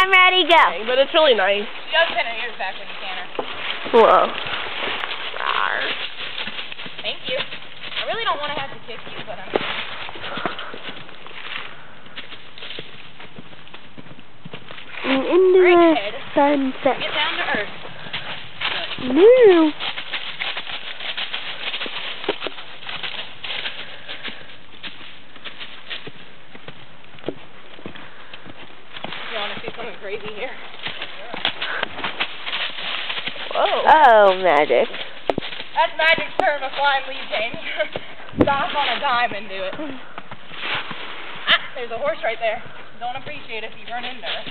I'm ready, go. Okay, but it's really nice. She does pin her ears back when you can her. Whoa. Thank you. I really don't want to have to kick you, but I'm... Into the sunset. Get down to earth. No. You want to see something crazy here? Whoa. Oh, magic. That's Magic's turn to fly and leave, Jamie. Stop on a dime and do it. Ah, there's a horse right there. Don't appreciate it if you run into her.